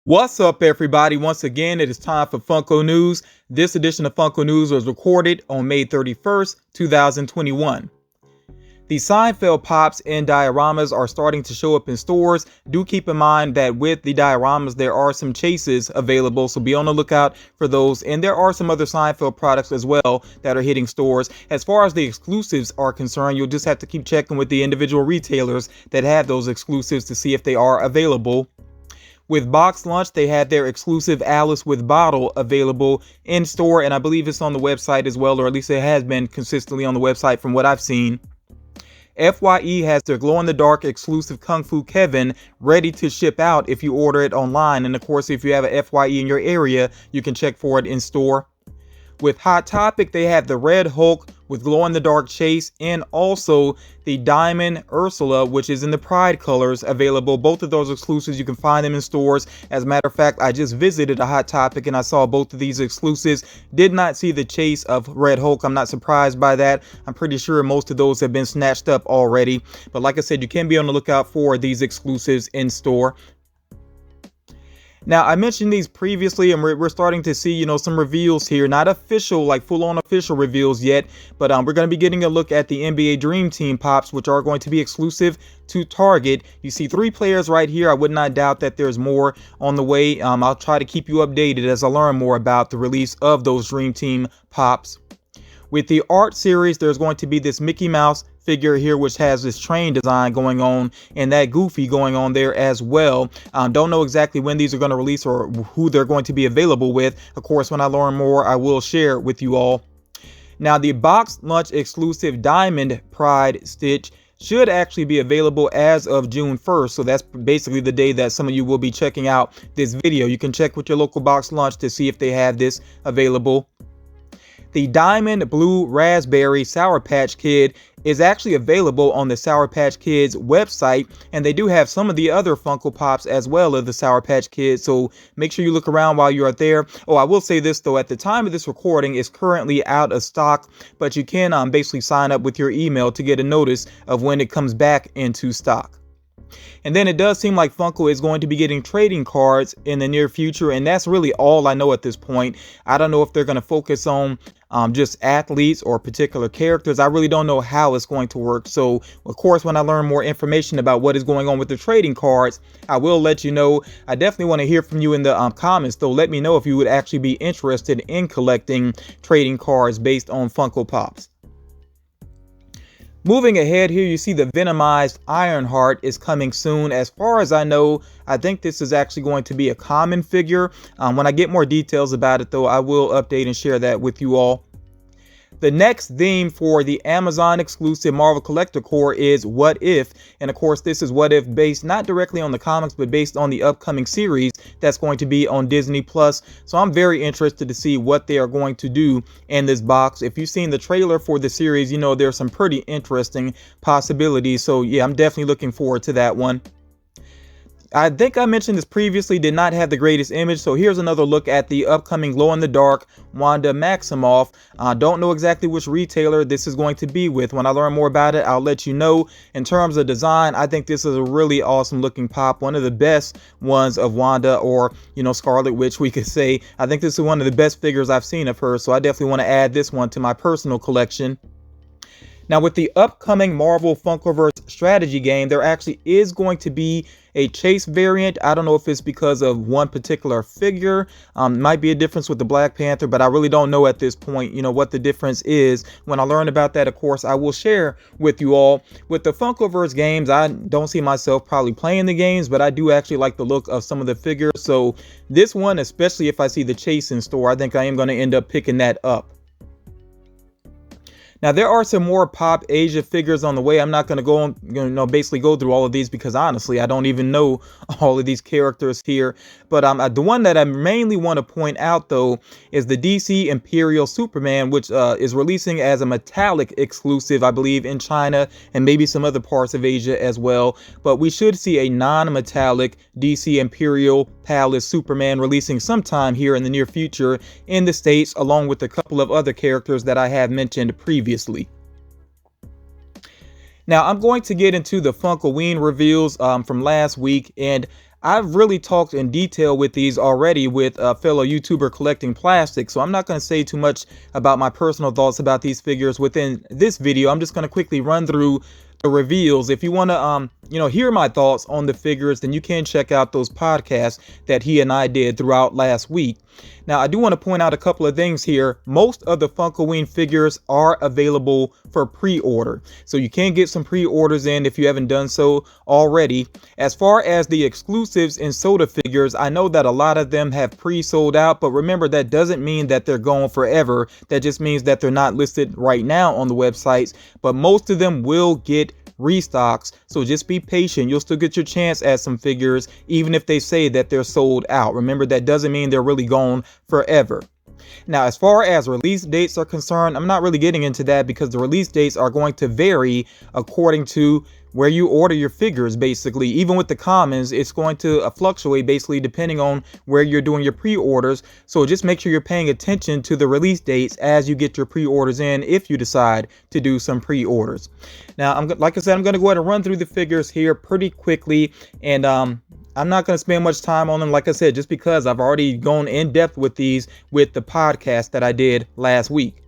What's up, everybody? Once again, it is time for Funko News. This edition of Funko News was recorded on May 31st, 2021. The Seinfeld Pops and Dioramas are starting to show up in stores. Do keep in mind that with the Dioramas, there are some chases available, so be on the lookout for those. And there are some other Seinfeld products as well that are hitting stores. As far as the exclusives are concerned, you'll just have to keep checking with the individual retailers that have those exclusives to see if they are available. With Box Lunch, they had their exclusive Alice with Bottle available in store, and I believe it's on the website as well, or at least it has been consistently on the website from what I've seen. FYE has their glow-in-the-dark exclusive Kung Fu Kevin ready to ship out if you order it online, and of course, if you have a FYE in your area, you can check for it in store. With Hot Topic, they have the Red Hulk with glow-in-the-dark chase and also the Diamond Ursula, which is in the Pride colors, available. Both of those exclusives, you can find them in stores. As a matter of fact, I just visited a Hot Topic and I saw both of these exclusives. Did not see the chase of Red Hulk. I'm not surprised by that. I'm pretty sure most of those have been snatched up already. But like I said, you can be on the lookout for these exclusives in store. Now, I mentioned these previously, and we're starting to see, some reveals here. Not official, like full-on official reveals yet, but we're going to be getting a look at the NBA Dream Team Pops, which are going to be exclusive to Target. You see 3 players right here. I would not doubt that there's more on the way. I'll try to keep you updated as I learn more about the release of those Dream Team Pops. With the art series, there's going to be this Mickey Mouse figure here, which has this train design going on and that Goofy going on there as well. Don't know exactly when these are going to release or who they're going to be available with. Of course, when I learn more, I will share with you all. Now, the Box Lunch exclusive Diamond Pride Stitch should actually be available as of June 1st. So that's basically the day that some of you will be checking out this video. You can check with your local Box Lunch to see if they have this available. The Diamond Blue Raspberry Sour Patch Kid is actually available on the Sour Patch Kids website, and they do have some of the other Funko Pops as well as the Sour Patch Kids, so make sure you look around while you're there. Oh, I will say this though, at the time of this recording, it's currently out of stock, but you can basically sign up with your email to get a notice of when it comes back into stock. And then it does seem like Funko is going to be getting trading cards in the near future, and that's really all I know at this point. I don't know if they're going to focus on just athletes or particular characters. I really don't know how it's going to work. So, of course, when I learn more information about what is going on with the trading cards, I will let you know. I definitely want to hear from you in the comments, though. Let me know if you would actually be interested in collecting trading cards based on Funko Pops. Moving ahead here, you see the Venomized Ironheart is coming soon. As far as I know, I think this is actually going to be a common figure. When I get more details about it, though, I will update and share that with you all. The next theme for the Amazon exclusive Marvel Collector Core is What If, and of course this is What If based not directly on the comics but based on the upcoming series that's going to be on Disney Plus. So I'm very interested to see what they are going to do in this box. If you've seen the trailer for the series, you know there's some pretty interesting possibilities. So yeah, I'm definitely looking forward to that one. I think I mentioned this previously, did not have the greatest image, so here's another look at the upcoming glow-in-the-dark Wanda Maximoff. Don't know exactly which retailer this is going to be with. When I learn more about it, I'll let you know. In terms of design, I think this is a really awesome looking pop, one of the best ones of Wanda, or Scarlet Witch, we could say. I think this is one of the best figures I've seen of her, so I definitely want to add this one to my personal collection. Now, with the upcoming Marvel Funkoverse strategy game, there actually is going to be a chase variant. I don't know if it's because of one particular figure. Might be a difference with the Black Panther, but I really don't know at this point, what the difference is. When I learn about that, of course, I will share with you all. With the Funkoverse games, I don't see myself probably playing the games, but I do actually like the look of some of the figures. So this one, especially if I see the chase in store, I think I am going to end up picking that up. Now, there are some more Pop Asia figures on the way. I'm not going to go, basically go through all of these because honestly, I don't even know all of these characters here. But the one that I mainly want to point out, though, is the DC Imperial Superman, which is releasing as a metallic exclusive, I believe, in China and maybe some other parts of Asia as well. But we should see a non-metallic DC Imperial Palace Superman releasing sometime here in the near future in the States, along with a couple of other characters that I have mentioned previously. Now, I'm going to get into the Funkoween reveals from last week, and I've really talked in detail with these already with a fellow YouTuber Collecting Plastic, so I'm not going to say too much about my personal thoughts about these figures within this video. I'm just going to quickly run through the reveals. If you want to hear my thoughts on the figures, then you can check out those podcasts that he and I did throughout last week. Now, I do want to point out a couple of things here. Most of the Funkoween figures are available for pre-order, so you can get some pre-orders in if you haven't done so already. As far as the exclusives and soda figures, I know that a lot of them have pre-sold out, but remember, that doesn't mean that they're gone forever. That just means that they're not listed right now on the websites, but most of them will get restocks, so just be patient. You'll still get your chance at some figures even if they say that they're sold out. Remember, that doesn't mean they're really gone forever. Now, as far as release dates are concerned, I'm not really getting into that because the release dates are going to vary according to where you order your figures. Basically, even with the commons, it's going to fluctuate basically depending on where you're doing your pre-orders. So just make sure you're paying attention to the release dates as you get your pre-orders in, if you decide to do some pre-orders. Now, like I said, I'm going to go ahead and run through the figures here pretty quickly, and I'm not going to spend much time on them, like I said, just because I've already gone in depth with these with the podcast that I did last week.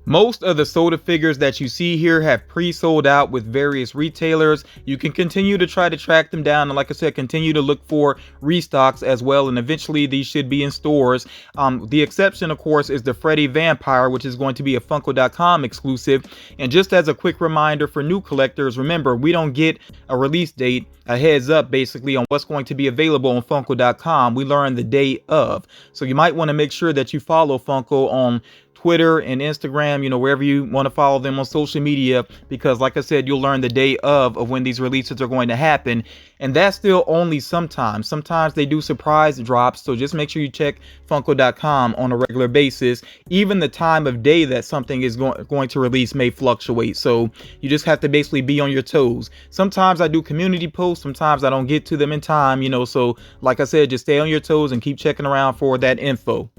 Most of the soda figures that you see here have pre-sold out with various retailers. You can continue to try to track them down, and like I said, continue to look for restocks as well, and eventually these should be in stores. The exception, of course, is the Freddy Vampire, which is going to be a Funko.com exclusive. And just as a quick reminder for new collectors, remember, we don't get a release date, a heads up basically on what's going to be available on Funko.com. We learn the day of. So you might want to make sure that you follow Funko on Twitter and Instagram, wherever you want to follow them on social media, because like I said, you'll learn the day of when these releases are going to happen. And that's still only sometimes. Sometimes they do surprise drops, so just make sure you check Funko.com on a regular basis. Even the time of day that something is going to release may fluctuate, so you just have to basically be on your toes. Sometimes I do community posts, sometimes I don't get to them in time, so like I said, just stay on your toes and keep checking around for that info.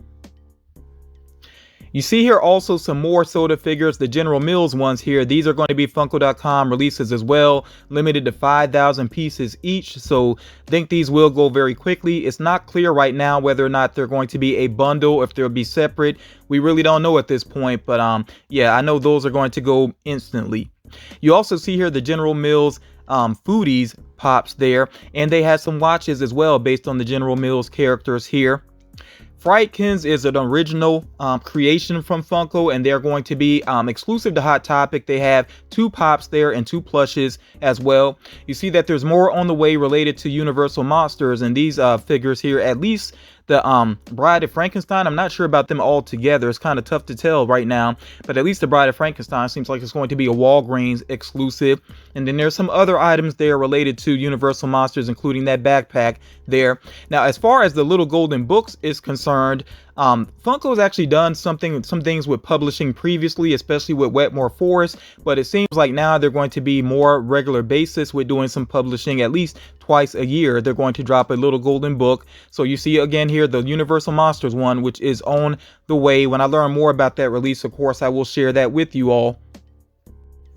You see here also some more soda figures, the General Mills ones here. These are going to be Funko.com releases as well, limited to 5,000 pieces each. So I think these will go very quickly. It's not clear right now whether or not they're going to be a bundle, if they'll be separate. We really don't know at this point, but yeah, I know those are going to go instantly. You also see here the General Mills Foodies pops there, and they had some watches as well based on the General Mills characters here. Frightkins is an original creation from Funko, and they're going to be exclusive to Hot Topic. They have 2 pops there and 2 plushes as well. You see that there's more on the way related to Universal Monsters, and these figures here, at least the Bride of Frankenstein, I'm not sure about them all together. It's kind of tough to tell right now, but at least the Bride of Frankenstein seems like it's going to be a Walgreens exclusive. And then there's some other items there related to Universal Monsters, including that backpack there. Now, as far as the Little Golden Books is concerned, Funko's actually done some things with publishing previously, especially with Wetmore Forest, but it seems like now they're going to be more regular basis with doing some publishing. At least twice a year they're going to drop a Little Golden Book. So you see again here the Universal Monsters one, which is on the way. When I learn more about that release, of course, I will share that with you all.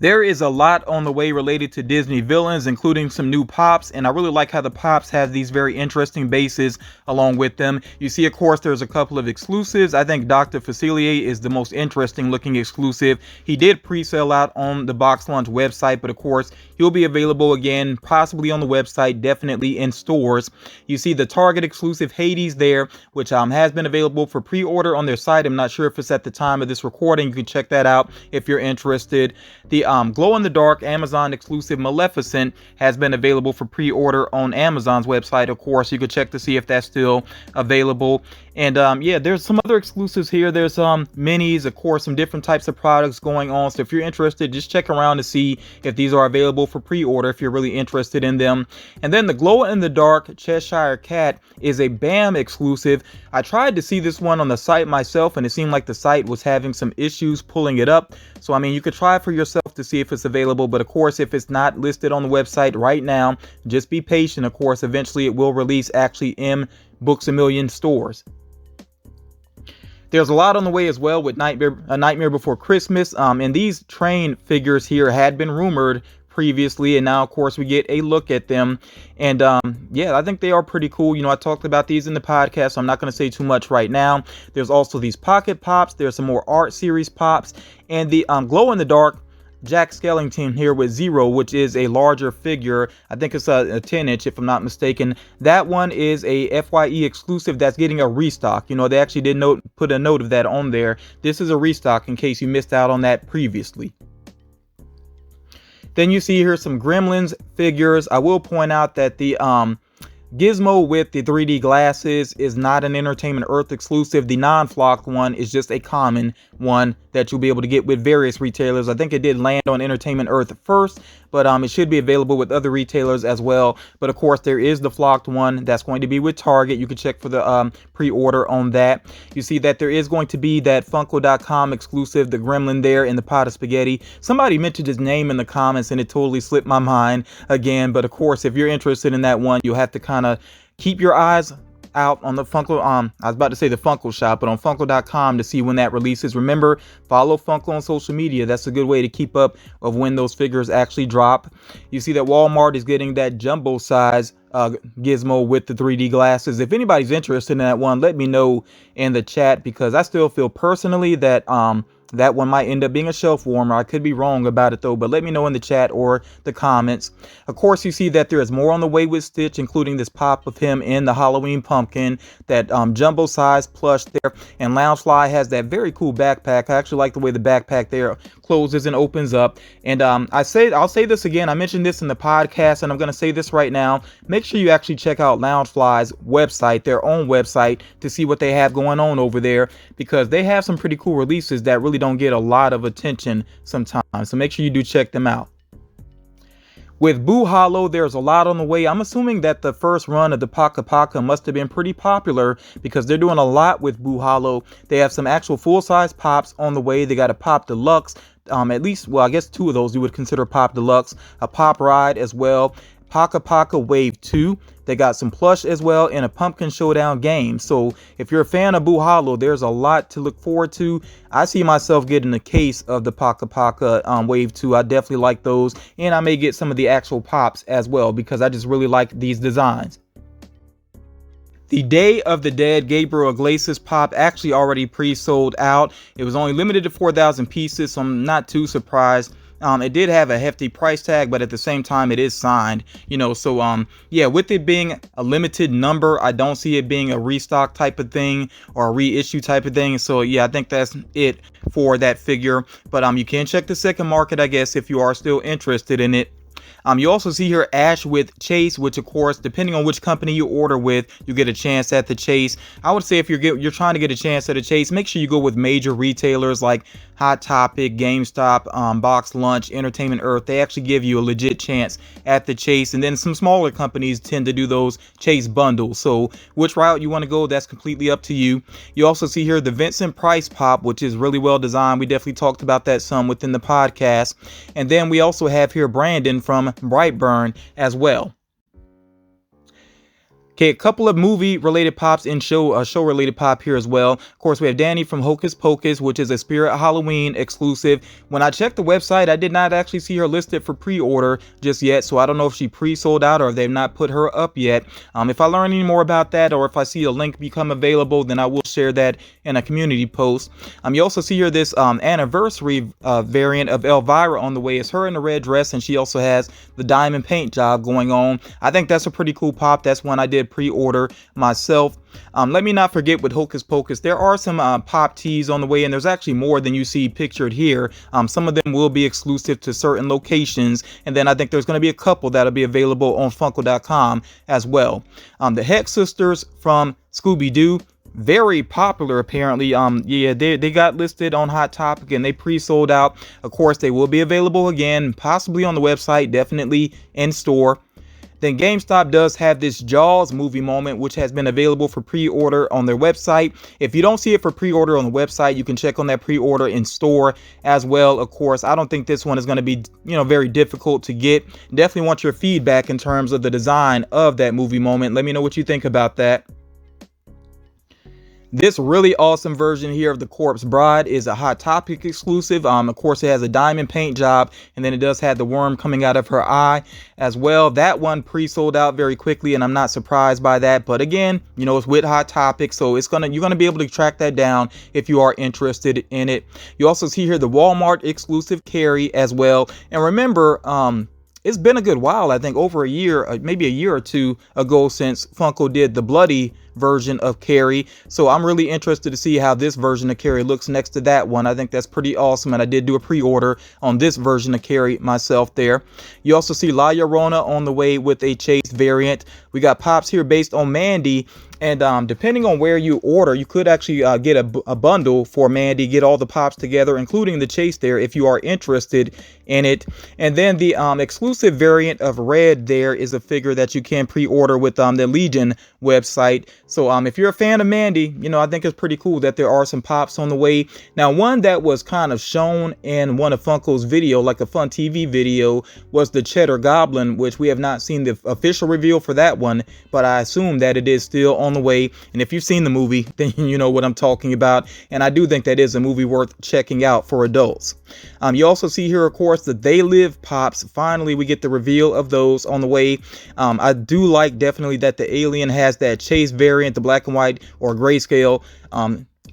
There is a lot on the way related to Disney villains, including some new pops, and I really like how the pops have these very interesting bases along with them. You see, of course, there's a couple of exclusives. I think Dr. Facilier is the most interesting looking exclusive. He did pre-sell out on the Box Lunch website, but of course, he'll be available again, possibly on the website, definitely in stores. You see the Target exclusive Hades there, which has been available for pre-order on their site. I'm not sure if it's at the time of this recording. You can check that out if you're interested. The glow-in-the-dark Amazon exclusive Maleficent has been available for pre-order on Amazon's website. Of course, you could check to see if that's still available. And yeah, there's some other exclusives here. There's minis, of course, some different types of products going on. So if you're interested, just check around to see if these are available for pre-order if you're really interested in them. And then the glow-in-the-dark Cheshire Cat is a BAM exclusive. I tried to see this one on the site myself, and it seemed like the site was having some issues pulling it up. So I mean, you could try for yourself to see if it's available, but of course, if it's not listed on the website right now, just be patient. Of course, eventually it will release actually in Books A Million stores. There's a lot on the way as well with A Nightmare Before Christmas, and these train figures here had been rumored previously, and now of course we get a look at them. And yeah, I think they are pretty cool. You know, I talked about these in the podcast, so I'm not going to say too much right now. There's also these pocket pops. There's some more art series pops, and the glow in the dark Jack Skellington here with Zero, which is a larger figure. I think it's a 10-inch if I'm not mistaken. That one is a FYE exclusive that's getting a restock. You know, they actually did put a note of that on there. This is a restock in case you missed out on that previously. Then you see here some Gremlins figures. I will point out that the Gizmo with the 3D glasses is not an Entertainment Earth exclusive. The non-flocked one is just a common one that you'll be able to get with various retailers. I think it did land on Entertainment Earth first, but it should be available with other retailers as well. But of course, there is the flocked one that's going to be with Target. You can check for the pre-order on that. You see that there is going to be that Funko.com exclusive, the Gremlin there in the pot of spaghetti. Somebody mentioned his name in the comments and it totally slipped my mind again. But of course, if you're interested in that one, you'll have to kind of keep your eyes out on the Funko, I was about to say the Funko shop, but on Funko.com to see when that releases. Remember, follow Funko on social media. That's a good way to keep up of when those figures actually drop. You see that Walmart is getting that jumbo size Gizmo with the 3D glasses. If anybody's interested in that one, let me know in the chat, because I still feel personally that that one might end up being a shelf warmer. I could be wrong about it though, but let me know in the chat or the comments. Of course, you see that there is more on the way with Stitch, including this pop of him in the Halloween pumpkin, that jumbo size plush there, and Loungefly has that very cool backpack. I actually like the way the backpack there closes and opens up. And I'll say this again. I mentioned this in the podcast, and I'm going to say this right now. Make sure you actually check out Loungefly's website, their own website, to see what they have going on over there, because they have some pretty cool releases that really don't get a lot of attention sometimes. So make sure you do check them out. With Boo Hollow, there's a lot on the way. I'm assuming that the first run of the Paka Paka must have been pretty popular, because they're doing a lot with Boo Hollow. They have some actual full-size pops on the way. They got a Pop Deluxe, at least, well, I guess 2 of those you would consider Pop Deluxe, a Pop Ride as well, Paka Paka Wave 2. They got some plush as well in a Pumpkin Showdown game. So if you're a fan of Boo Hollow, there's a lot to look forward to. I see myself getting a case of the Paka Paka Wave 2. I definitely like those. And I may get some of the actual pops as well, because I just really like these designs. The Day of the Dead Gabriel Iglesias pop actually already pre-sold out. It was only limited to 4,000 pieces, so I'm not too surprised. It did have a hefty price tag, but at the same time it is signed, you know, so yeah, with it being a limited number, I don't see it being a restock type of thing or a reissue type of thing. So yeah, I think that's it for that figure. But you can check the second market, I guess, if you are still interested in it. You also see here Ash with Chase, which of course, depending on which company you order with, you get a chance at the Chase. I would say if you're trying to get a chance at a Chase, make sure you go with major retailers like Hot Topic, GameStop, Box Lunch, Entertainment Earth. They actually give you a legit chance at the Chase. And then some smaller companies tend to do those Chase bundles. So which route you want to go, that's completely up to you. You also see here the Vincent Price pop, which is really well designed. We definitely talked about that some within the podcast. And then we also have here Brandon from Brightburn as well. Okay, a couple of movie-related pops and show-related pop here as well. Of course, we have Danny from Hocus Pocus, which is a Spirit Halloween exclusive. When I checked the website, I did not actually see her listed for pre-order just yet, so I don't know if she pre-sold out or if they've not put her up yet. If I learn any more about that, or if I see a link become available, then I will share that in a community post. You also see here this anniversary variant of Elvira on the way. It's her in the red dress, and she also has the diamond paint job going on. I think that's a pretty cool pop. That's one I did pre-order myself. Let me not forget with Hocus Pocus, there are some pop tees on the way, and there's actually more than you see pictured here. Some of them will be exclusive to certain locations, and then I think there's going to be a couple that'll be available on Funko.com as well. The Hex Sisters from Scooby-Doo, very popular apparently. Yeah, they got listed on Hot Topic and they pre-sold out. Of course, they will be available again, possibly on the website, definitely in store. Then GameStop does have this Jaws movie moment, which has been available for pre-order on their website. If you don't see it for pre-order on the website, you can check on that pre-order in store as well. Of course, I don't think this one is going to be, very difficult to get. Definitely want your feedback in terms of the design of that movie moment. Let me know what you think about that. This really awesome version here of the Corpse Bride is a Hot Topic exclusive. Of course, it has a diamond paint job, and then it does have the worm coming out of her eye as well. That one pre-sold out very quickly, and I'm not surprised by that. But again, you know, it's with Hot Topic, so you're gonna be able to track that down if you are interested in it. You also see here the Walmart exclusive Carrie as well. And remember, it's been a good while, I think over a year, maybe a year or two ago, since Funko did the bloody version of Carrie. So I'm really interested to see how this version of Carrie looks next to that one. I think that's pretty awesome, and I did do a pre-order on this version of Carrie myself there. You also see La Llorona on the way with a Chase variant. We got pops here based on Mandy, and depending on where you order, you could actually get a bundle for Mandy, get all the pops together, including the Chase there, if you are interested in it. And then the exclusive variant of Red there is a figure that you can pre-order with the Legion website. So if you're a fan of Mandy, you know, I think it's pretty cool that there are some pops on the way. Now, one that was kind of shown in one of Funko's video, like a Fun TV video, was the Cheddar Goblin, which we have not seen the official reveal for that one, but I assume that it is still on the way. And if you've seen the movie, then you know what I'm talking about. And I do think that is a movie worth checking out for adults. You also see here, of course, the They Live pops. Finally, we get the reveal of those on the way. I do like definitely that the alien has that Chase variant, the black and white or grayscale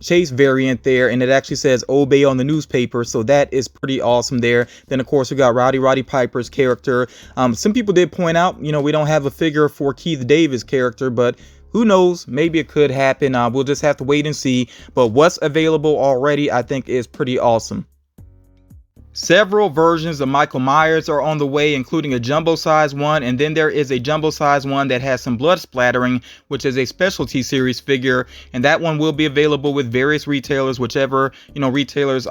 Chase variant there, and it actually says Obey on the newspaper, so that is pretty awesome there. Then of course we got Roddy Piper's character. Some people did point out, you know, we don't have a figure for Keith Davis' character, but who knows, maybe it could happen. We'll just have to wait and see. But what's available already, I think, is pretty awesome. Several versions of Michael Myers are on the way, including a jumbo size one, and then there is a jumbo size one that has some blood splattering, which is a specialty series figure, and that one will be available with various retailers, whichever, you know, retailers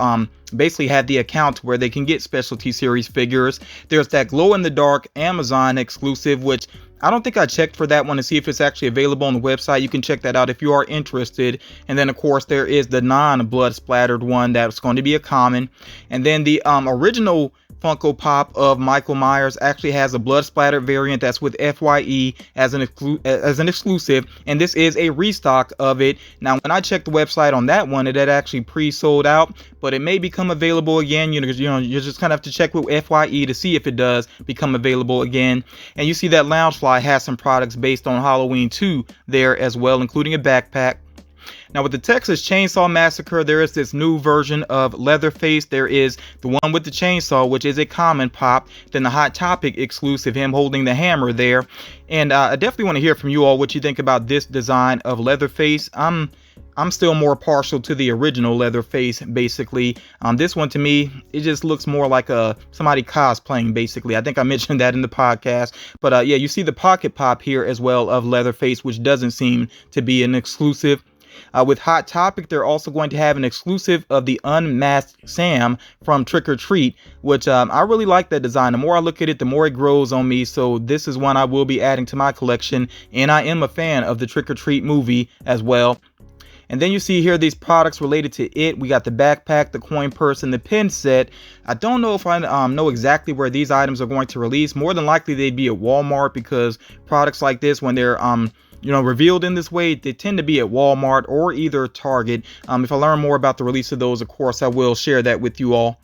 basically have the account where they can get specialty series figures. There's that glow in the dark Amazon exclusive, which I don't think I checked for that one to see if it's actually available on the website. You can check that out if you are interested. And then of course there is the non-blood splattered one that's going to be a common. And then the original Funko Pop of Michael Myers actually has a blood splattered variant that's with FYE as an exclusive, and this is a restock of it. Now when I checked the website on that one, it had actually pre-sold out, but it may become available again. You know, you just kind of have to check with FYE to see if it does become available again. And you see that Loungefly has some products based on Halloween 2 there as well, including a backpack. Now with the Texas Chainsaw Massacre, there is this new version of Leatherface. There is the one with the chainsaw, which is a common pop. Then the Hot Topic exclusive, him holding the hammer there. And I definitely want to hear from you all what you think about this design of Leatherface. I'm still more partial to the original Leatherface, basically. This one to me, it just looks more like somebody cosplaying, basically. I think I mentioned that in the podcast. But yeah, you see the pocket pop here as well of Leatherface, which doesn't seem to be an exclusive. With Hot Topic, they're also going to have an exclusive of the Unmasked Sam from Trick or Treat, which I really like that design. The more I look at it, the more it grows on me. So this is one I will be adding to my collection, and I am a fan of the Trick or Treat movie as well. And then you see here these products related to it. We got the backpack, the coin purse, and the pin set. I don't know if I know exactly where these items are going to release. More than likely they'd be at Walmart, because products like this, when they're you know, revealed in this way, they tend to be at Walmart or either Target. If I learn more about the release of those, of course I will share that with you all.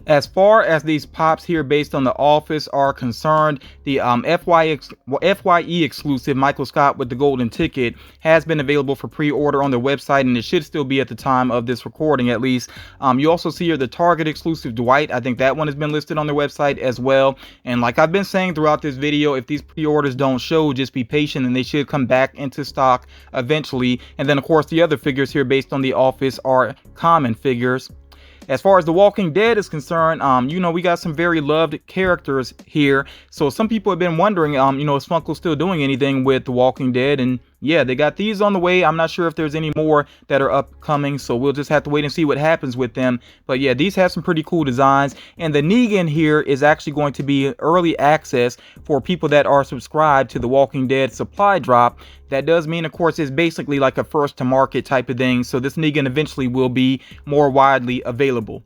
As far as these pops here based on The Office are concerned, the FYE exclusive Michael Scott with the golden ticket has been available for pre-order on their website, and it should still be at the time of this recording at least. You also see here the Target exclusive Dwight. I think that one has been listed on their website as well. And like I've been saying throughout this video, if these pre-orders don't show, just be patient and they should come back into stock eventually. And then of course the other figures here based on The Office are common figures. As far as The Walking Dead is concerned, you know, we got some very loved characters here. So some people have been wondering, you know, is Funko still doing anything with The Walking Dead? And yeah, they got these on the way. I'm not sure if there's any more that are upcoming, so we'll just have to wait and see what happens with them. But yeah, these have some pretty cool designs. And the Negan here is actually going to be early access for people that are subscribed to The Walking Dead supply drop. That does mean, of course, it's basically like a first to market type of thing. So this Negan eventually will be more widely available.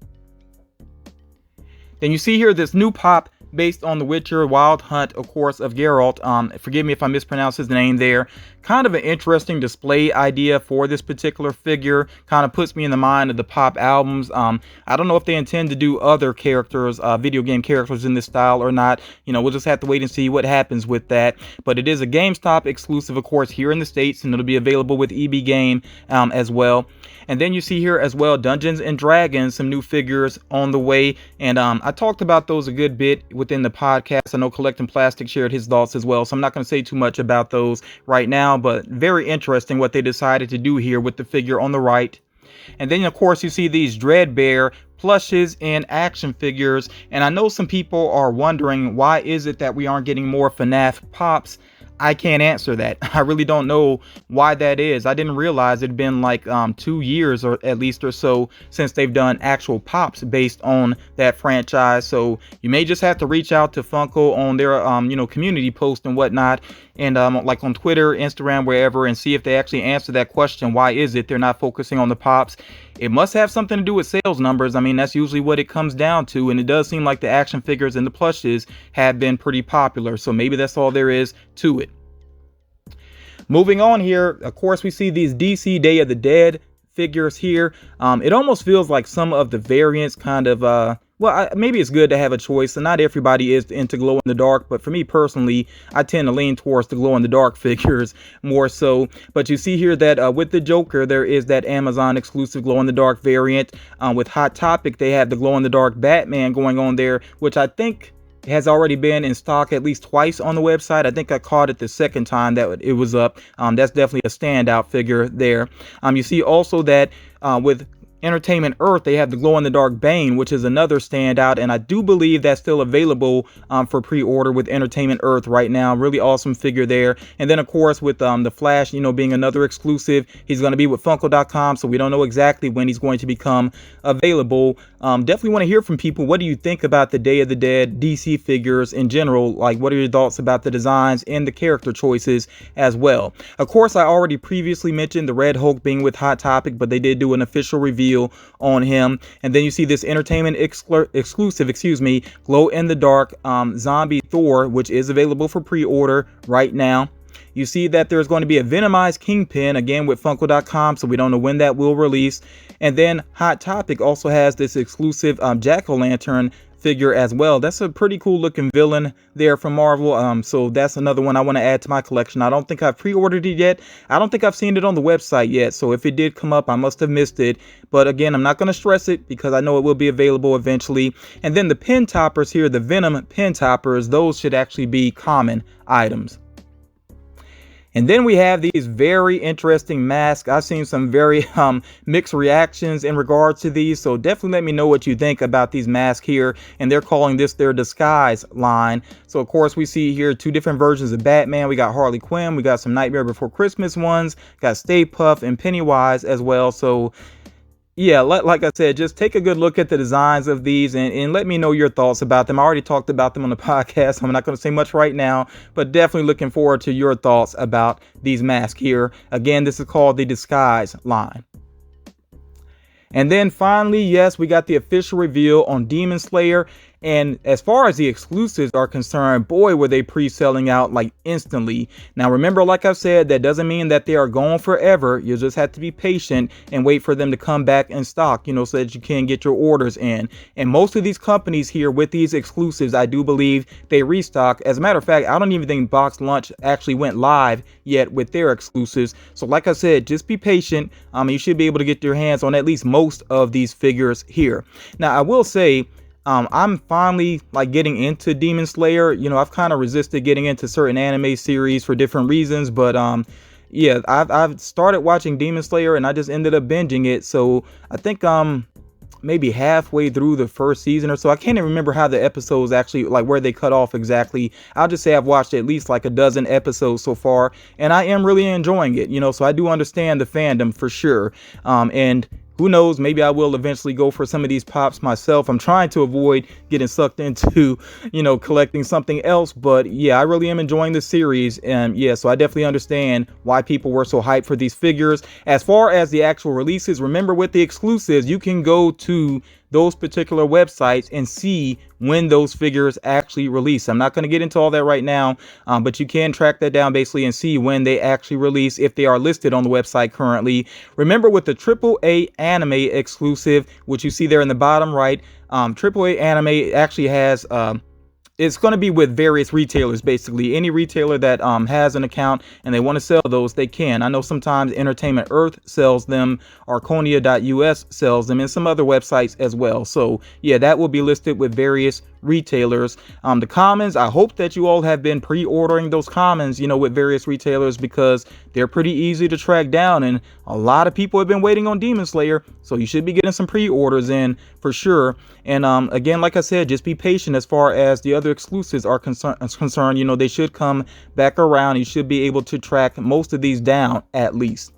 Then you see here this new pop based on the Witcher Wild Hunt, of course, of Geralt. Forgive me if I mispronounce his name there. Kind of an interesting display idea for this particular figure. Kind of puts me in the mind of the Pop albums. I don't know if they intend to do other characters, video game characters in this style or not. We'll just have to wait and see what happens with that. But it is a GameStop exclusive, of course, here in the States, and it'll be available with EB Game as well. And then you see here as well, Dungeons and Dragons, some new figures on the way. And I talked about those a good bit within the podcast. I know Collecting Plastic shared his thoughts as well, so I'm not going to say too much about those right now, but very interesting what they decided to do here with the figure on the right. And then, of course, you see these Dreadbear plushes and action figures. And I know some people are wondering, why is it that we aren't getting more FNAF Pops? I can't answer that. I really don't know why that is. I didn't realize it'd been like 2 years or at least or so since they've done actual Pops based on that franchise. So you may just have to reach out to Funko on their community post and whatnot, and like on Twitter, Instagram, wherever, and see if they actually answer that question. Why is it they're not focusing on the Pops? It must have something to do with sales numbers. I mean, that's usually what it comes down to, and it does seem like the action figures and the plushes have been pretty popular, so maybe that's all there is to it. Moving on here, of course, we see these DC Day of the Dead figures here. It almost feels like some of the variants kind of maybe it's good to have a choice, and not everybody is into glow in the dark, but for me personally, I tend to lean towards the glow in the dark figures more so. But you see here that with the Joker, there is that Amazon exclusive glow in the dark variant. With Hot Topic, they have the glow in the dark Batman going on there, which I think has already been in stock at least twice on the website. I think I caught it the second time that it was up. That's definitely a standout figure there. You see also that with Entertainment Earth, they have the glow-in-the-dark Bane, which is another standout, and I do believe that's still available for pre-order with Entertainment Earth right now. Really awesome figure there. And then, of course, with the Flash, being another exclusive, he's going to be with Funko.com, so we don't know exactly when he's going to become available. Definitely want to hear from people. What do you think about the Day of the Dead DC figures in general? Like, what are your thoughts about the designs and the character choices as well? Of course, I already previously mentioned the Red Hulk being with Hot Topic, but they did do an official reveal on him. And then you see this Entertainment exclusive, glow in the dark zombie Thor, which is available for pre-order right now. You see that there's going to be a Venomized Kingpin, again with Funko.com, so we don't know when that will release. And then Hot Topic also has this exclusive Jack-o'-lantern figure as well. That's a pretty cool looking villain there from Marvel. So that's another one I want to add to my collection. I don't think I've pre-ordered it yet. I don't think I've seen it on the website yet. So if it did come up, I must have missed it. But again, I'm not going to stress it because I know it will be available eventually. And then the pin toppers here, the Venom pin toppers, those should actually be common items. And then we have these very interesting masks. I've seen some very mixed reactions in regards to these. So definitely let me know what you think about these masks here. And they're calling this their disguise line. So of course we see here two different versions of Batman. We got Harley Quinn. We got some Nightmare Before Christmas ones. Got Stay Puft and Pennywise as well. So yeah, like I said, just take a good look at the designs of these and let me know your thoughts about them. I already talked about them on the podcast, so I'm not going to say much right now, but definitely looking forward to your thoughts about these masks here. Again, this is called the Disguise line. And then finally, yes, we got the official reveal on Demon Slayer. And as far as the exclusives are concerned, boy, were they pre-selling out like instantly. Now, remember, like I've said, that doesn't mean that they are gone forever. You just have to be patient and wait for them to come back in stock, so that you can get your orders in. And most of these companies here with these exclusives, I do believe they restock. As a matter of fact, I don't even think Box Lunch actually went live yet with their exclusives. So like I said, just be patient. You should be able to get your hands on at least most of these figures here. Now, I will say, I'm finally getting into Demon Slayer. I've kind of resisted getting into certain anime series for different reasons, but yeah, I've started watching Demon Slayer and I just ended up binging it. So I think maybe halfway through the first season or so. I can't even remember how the episodes actually, where they cut off exactly. I'll just say I've watched at least a dozen episodes so far, and I am really enjoying it. So I do understand the fandom for sure. And who knows, maybe I will eventually go for some of these pops myself. I'm trying to avoid getting sucked into, collecting something else. But yeah, I really am enjoying the series. And yeah, so I definitely understand why people were so hyped for these figures. As far as the actual releases, remember with the exclusives, you can go to those particular websites and see when those figures actually release. I'm not going to get into all that right now, but you can track that down basically and see when they actually release, if they are listed on the website currently. Remember, with the AAA anime exclusive, which you see there in the bottom right, AAA anime actually has it's going to be with various retailers. Basically, any retailer that has an account and they want to sell those, they can. I know sometimes Entertainment Earth sells them, Arconia.us sells them, and some other websites as well. So yeah, that will be listed with various retailers. The commons, I hope that you all have been pre-ordering those commons, you know, with various retailers, because they're pretty easy to track down, and a lot of people have been waiting on Demon Slayer, so you should be getting some pre-orders in for sure. And again, like I said, just be patient as far as the other exclusives are concerned. You know, they should come back around. You should be able to track most of these down at least.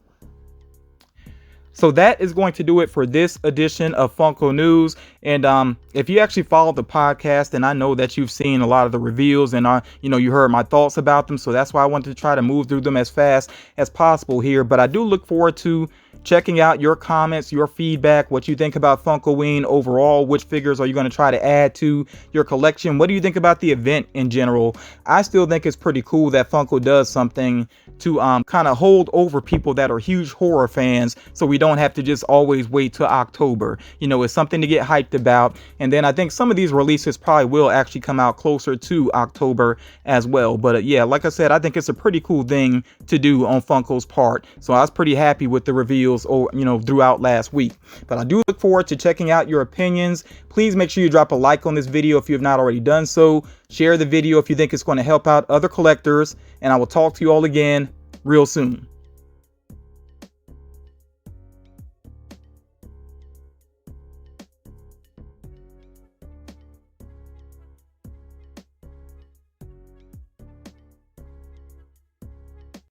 So that is going to do it for this edition of Funko News. And if you actually follow the podcast, and I know that you've seen a lot of the reviews, and you know, you heard my thoughts about them, so that's why I wanted to try to move through them as fast as possible here. But I do look forward to checking out your comments, your feedback, what you think about Funkoween overall. Which figures are you going to try to add to your collection? What do you think about the event in general? I still think it's pretty cool that Funko does something to kind of hold over people that are huge horror fans, so we don't have to just always wait till October. You know, it's something to get hyped about. And then I think some of these releases probably will actually come out closer to October as well. But yeah, like I said, I think it's a pretty cool thing to do on Funko's part. So I was pretty happy with the reveals, or you know, throughout last week. But I do look forward to checking out your opinions. Please make sure you drop a like on this video if you have not already done so. Share the video if you think it's going to help out other collectors, and I will talk to you all again real soon.